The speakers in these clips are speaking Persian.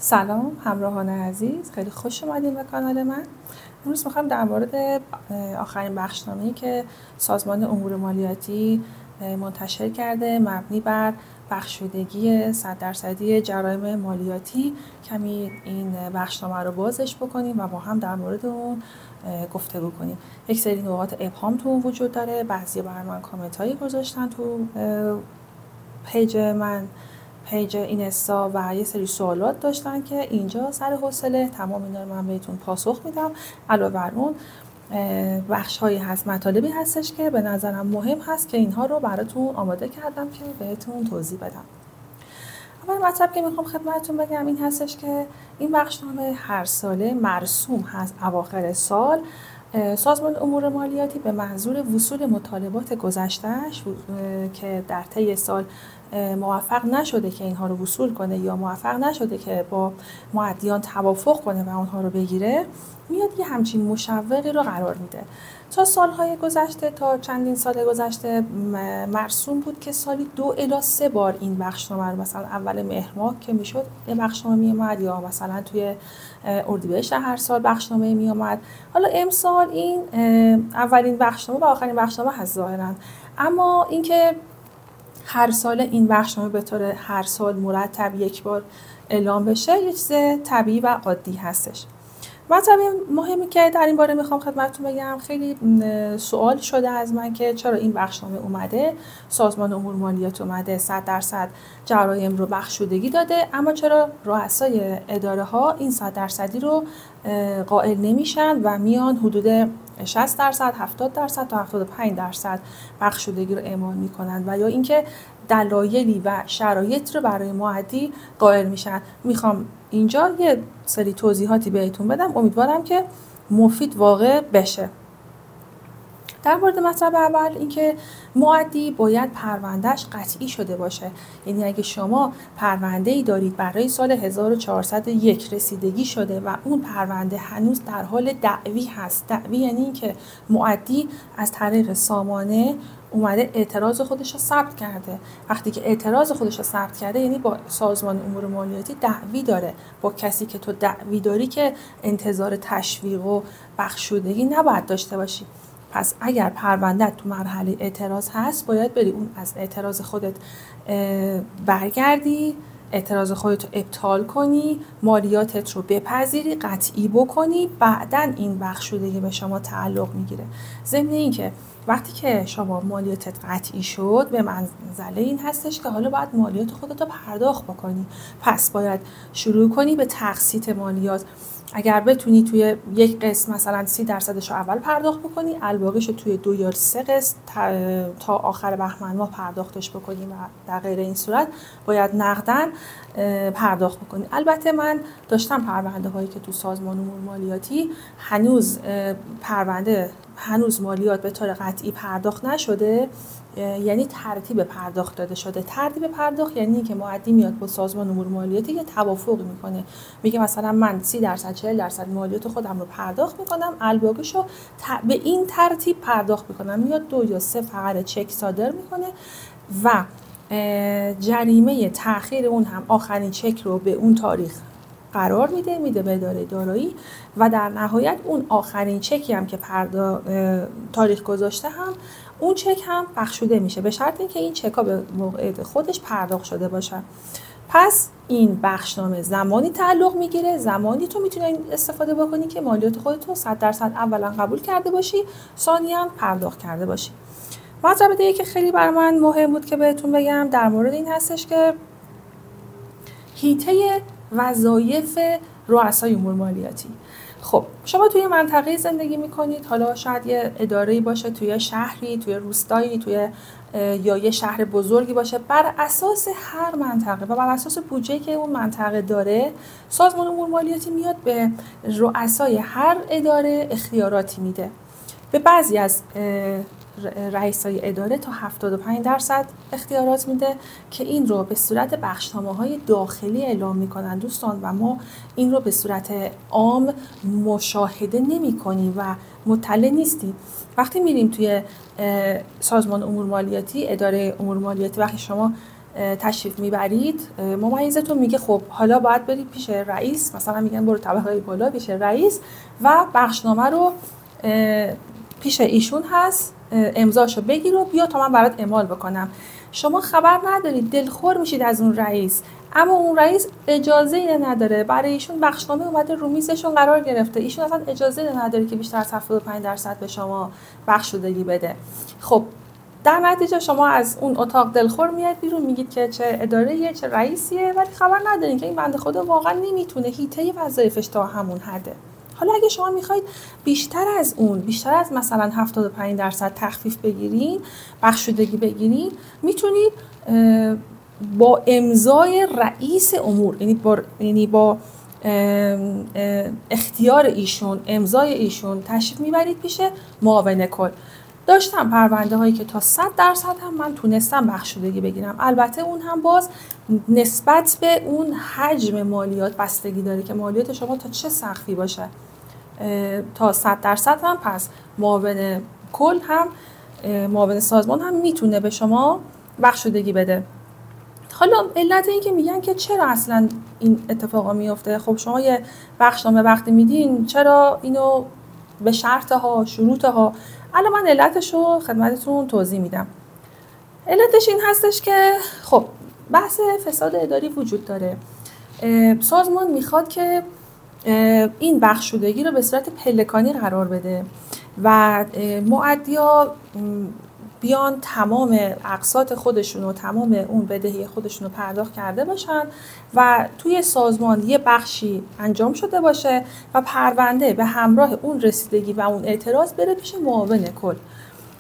سلام همراهان عزیز، خیلی خوش اومدین به کانال من. امروز میخوام در مورد آخرین بخشنامه‌ای که سازمان امور مالیاتی منتشر کرده مبنی بر بخشودگی 100% جرایم مالیاتی کمی این بخشنامه رو بازش بکنیم و با هم در مورد اون گفتگو کنیم. یک سری نقاط ابهام تو اون وجود داره، بعضی بر من کامنت هایی گذاشتن تو پیج من، پیج اینستا، و یه سری سوالات داشتن که اینجا سر حوصله تمام اینا رو من بهتون پاسخ میدم. علاوه بر اون بخش هایی هست، مطالبی هستش که به نظرم مهم هست که اینها رو براتون آماده کردم که بهتون توضیح بدم. اول مطلب که میخوام خدمتتون بگم این هستش که این بخشنامه هر ساله مرسوم هست اواخر سال. سازمان امور مالیاتی به منظور وصول مطالبات گذشته‌اش که در طی سال موفق نشده که اینها رو وصول کنه یا موفق نشده که با مؤدیان توافق کنه و اونها رو بگیره، میاد یه همچین مشوقی رو قرار میده. تا سالهای گذشته، تا چندین سال گذشته مرسوم بود که سالی 2 الی 3 بار این بخشنامه رو، مثلا اول مهر ماه که میشد یه بخشنامه میومد، یا مثلا توی اردیبهشت هر سال بخشنامه میومد. حالا امسال این اولین بخشنامه و آخرین بخشنامه هست ظاهرا، اما اینکه هر سال این بخشنامه به طور هر سال مرتب یک بار اعلام بشه یه چیز طبیعی و عادی هستش. مطلب مهمی که در این باره میخوام خدمتتون بگم، خیلی سوال شده از من که چرا این بخشنامه اومده، سازمان امور مالیات اومده 100% جرایم رو بخشودگی داده، اما چرا رؤسای اداره ها این 100% رو قائل نمیشن و میان حدود 60%، 70% تا 75% بخشودگی رو اعمال میکنن، و یا اینکه دلایلی و شرایط رو برای مؤدی قائل میشن. میخوام اینجا یه سری توضیحاتی بهتون بدم، امیدوارم که مفید واقع بشه. در مورد مطلب اول اینکه مؤدی باید پروندهش قطعی شده باشه. یعنی اگه شما پرونده‌ای دارید برای سال 1401 رسیدگی شده و اون پرونده هنوز در حال دعوی هست، دعوی یعنی اینکه مؤدی از طریق سامانه اومده اعتراض خودش رو ثبت کرده. وقتی که اعتراض خودش رو ثبت کرده یعنی با سازمان امور مالیاتی دعوی داره. با کسی که تو دعوی داری که انتظار تشویق و بخشودگی نباید داشته باشی. پس اگر پرونده تو مرحله اعتراض هست، باید بری اون از اعتراض خودت برگردی، اعتراض خودت رو ابطال کنی، مالیاتت رو بپذیری، قطعی بکنی، بعدن این بخشودگی به شما تعلق میگیره. ضمن این که وقتی که شما مالیاتت قطعی شد، به منزله این هستش که حالا باید مالیات خودت رو پرداخت بکنی. پس باید شروع کنی به تقسیط مالیات. اگر بتونی توی یک قسط مثلا 30% رو اول پرداخت بکنی، الباقیش رو توی 2 یا 3 قسط تا آخر بهمن ماه پرداختش بکنی، و در غیر این صورت باید نقداً پرداخت بکنی. البته من داشتم پرونده هایی که تو سازمان امور مالیاتی هنوز مالیات به طور قطعی پرداخت نشده، یعنی ترتیب پرداخت داده شده. ترتیب پرداخت یعنی که مؤدی میاد با سازمان امور مالیاتی یه توافقی میکنه، میگه مثلا من 30% 40% مالیات خودم رو پرداخت میکنم، الباقیشو به این ترتیب پرداخت میکنم. میاد 2 یا 3 فقره چک صادر میکنه و جریمه تأخیر اون هم آخرین چک رو به اون تاریخ قرار میده به اداره دارایی، و در نهایت اون آخرین چکی هم که تاریخ گذاشته هم اون چک هم بخشوده میشه، به شرط اینکه این چک‌ها به موعد خودش پرداخت شده باشه. پس این بخشنامه زمانی تعلق میگیره، زمانی تو میتونی استفاده بکنی که مالیات خودت رو 100% اولا قبول کرده باشی، ثانیاً پرداخت کرده باشی. مطلب دیگه که خیلی برای من مهم بود که بهتون بگم در مورد این هستش که حیطه وظایف رؤسای امور مالیاتی. خب شما توی منطقه زندگی میکنید، حالا شاید یه اداره‌ای باشه توی شهری، توی روستایی، یا یه شهر بزرگی باشه. بر اساس هر منطقه و بر اساس بودجه‌ای که اون منطقه داره، سازمان امور مالیاتی میاد به رؤسای هر اداره اختیاراتی میده. به بعضی از رئیسای اداره تا 75% اختیارات میده که این رو به صورت بخشنامه‌های داخلی اعلام میکنن دوستان، و ما این رو به صورت عام مشاهده نمی‌کنیم و مطلع نیستیم. وقتی میریم توی سازمان امور مالیاتی، اداره امور مالیاتی، وقتی شما تشریف میبرید ممیزتون میگه خب حالا باید برید پیش رئیس، مثلا میگن برو طبقه بالا پیش رئیس و بخشنامه رو پیش ایشون هست، امضاشو بگیر و بیا تا من برات اعمال بکنم. شما خبر ندارید، دلخور میشید از اون رئیس، اما اون رئیس اجازه نداره، برای ایشون بخشنامه اومده رو میزشون قرار گرفته، ایشون اصلا اجازه نداره که بیشتر از 75% به شما بخشودگی بده. خب در نتیجه شما از اون اتاق دلخور میاد بیرون، میگید که چه اداره‌ایه چه رئیسیه، ولی خبر ندارین که این بنده خدا واقعا نمیتونه، هیته وظایفش تا همون حده. حالا اگه شما میخواید بیشتر از اون، بیشتر از مثلا 75% تخفیف بگیرین، بخشودگی بگیرین، میتونید با امضای رئیس امور، یعنی با اختیار ایشون، امضای ایشون تشریف میبرید پیش معاون کل. داشتم پرونده هایی که تا 100% هم من تونستم بخشودگی بگیرم. البته اون هم باز نسبت به اون حجم مالیات بستگی داره که مالیات شما تا چه سقفی باشه. تا 100% هم پس معاون کل هم معاون سازمان هم میتونه به شما بخشودگی بده. حالا علت این که میگن که چرا اصلا این اتفاقا میفته، خب شما یه بخشنامه وقتی میدین چرا اینو به شرطها شروطها، الان من علتش رو خدمتتون توضیح میدم. علتش این هستش که خب بحث فساد اداری وجود داره. سازمان میخواد که این بخشودگی رو به صورت پلکانی قرار بده و مؤدیا بیان تمام اقساط خودشون و تمام اون بدهی خودشون رو پرداخت کرده باشن و توی سازمان یه بخشی انجام شده باشه و پرونده به همراه اون رسیدگی و اون اعتراض بره پیش معاون کل.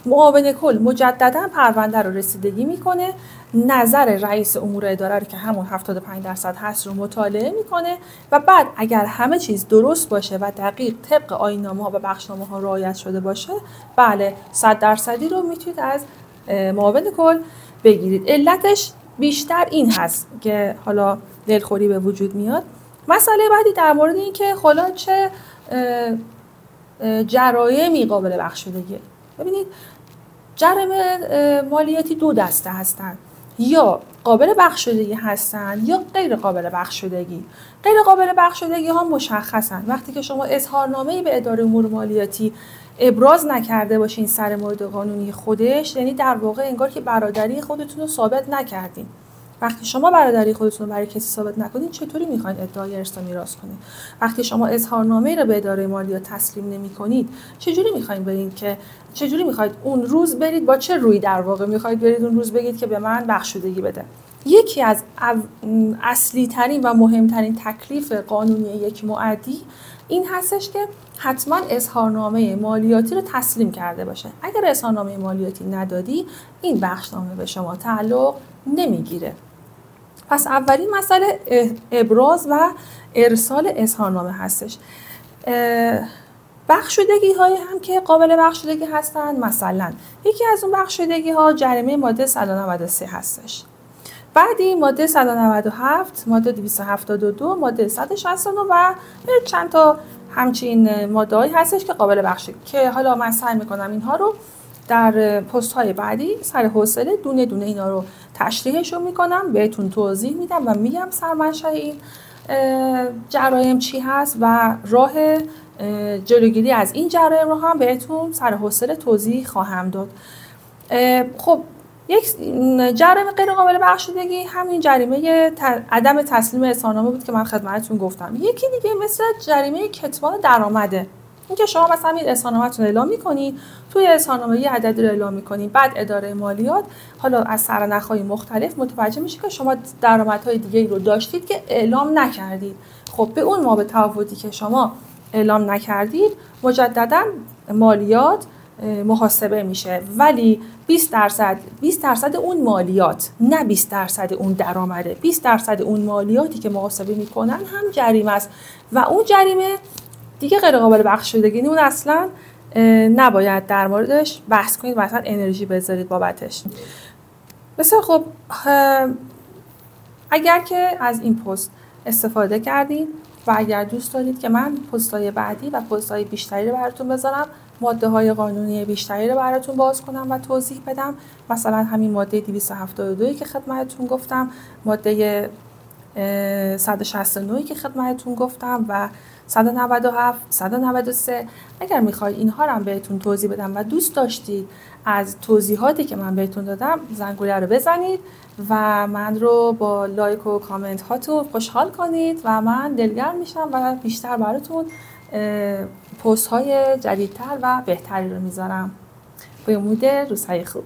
معاون کل مجددا پرونده رو رسیدگی میکنه، نظر رئیس امور اداره رو که همون 75% هست رو مطالعه میکنه و بعد اگر همه چیز درست باشه و دقیق طبق آیین‌نامه ها و بخشنامه ها رعایت شده باشه، بله 100% رو میتونید از معاون کل بگیرید. علتش بیشتر این هست که حالا دلخوری به وجود میاد. مسئله بعدی در مورد این که حالا چه جرایمی قابل بخشودگیه. ببینید جرم مالیاتی دو دسته هستند، یا قابل بخشودگی هستند یا غیر قابل بخشودگی. غیر قابل بخشودگی ها مشخصن، وقتی که شما اظهارنامه‌ای به اداره امور مالیاتی ابراز نکرده باشین سر مورد قانونی خودش، یعنی در واقع انگار که برادری خودتون رو ثابت نکردین. وقتی شما برادری خودتون رو برای کسی ثابت نکنید چطوری میخواین ادعای ارث و میراث کنید؟ وقتی شما اظهارنامه‌ای رو به اداره مالیات تسلیم نمی‌کنید چجوری میخواین برید که چجوری میخواید اون روز برید، با چه روی در واقع میخواید برید اون روز بگید که به من بخشودگی بده؟ یکی از اصلی ترین و مهمترین تکلیف قانونی یک مؤدی این هستش که حتما اظهارنامه مالیاتی رو تسلیم کرده باشه. اگر اظهارنامه مالیاتی ندادی این بخشنامه به شما تعلق نمیگیره. پس اولین مسئله ابراز و ارسال اظهارنامه هستش. بخشودگی های هم که قابل بخشودگی هستند، مثلا یکی از اون بخشودگی ها جریمه ماده 193 هستش. بعدی ماده 197، ماده 272، ماده 169 و چند تا همچین ماده‌ای هستش که قابل بخشودگی، که حالا من سعی می‌کنم اینها رو در پست های بعدی سر حوصله دونه دونه اینا رو تشریحشون میکنم، بهتون توضیح میدم و میگم سرمنشأ این جرایم چی هست و راه جلوگیری از این جرایم رو هم بهتون سر حوصله توضیح خواهم داد. خب یک جریمه غیر قابل بخشودگی همین جریمه عدم تسلیم اظهارنامه بود که من خدمتتون گفتم. یکی دیگه مثل جریمه کتمان درآمده، اینکه شما مثلا این اظهارنامه‌تون اعلام می‌کنید، توی اظهارنامه یه عددی رو اعلام می‌کنید، بعد اداره مالیات حالا از سرنخ‌های مختلف متوجه میشه که شما درآمدهای دیگه‌ای رو داشتید که اعلام نکردید. خب به اون بابت تفاوتی که شما اعلام نکردید مجددا مالیات محاسبه میشه، ولی 20% اون مالیات، نه 20% اون درآمده، 20% اون مالیاتی که محاسبه میکنن هم جریمه است و اون جریمه دیگه غیر قابل بخشودگی، اون اصلا نباید در موردش بحث کنید و اصلا انرژی بذارید بابتش. بسیار خب، اگر که از این پست استفاده کردید و اگر دوست دارید که من پست‌های بعدی و پست‌های بیشتری رو براتون بذارم، ماده‌های قانونی بیشتری رو براتون باز کنم و توضیح بدم. مثلا همین ماده 272 که خدمتتون گفتم، ماده 169 که خدمتتون گفتم و 197 193. اگر میخواید اینها رو هم بهتون توضیح بدم و دوست داشتید از توضیحاتی که من بهتون دادم زنگوله رو بزنید و من رو با لایک و کامنت هاتون خوشحال کنید و من دلگرم میشم و بیشتر براتون پست های جدیدتر و بهتری رو میذارم. به امید روزهای خوب.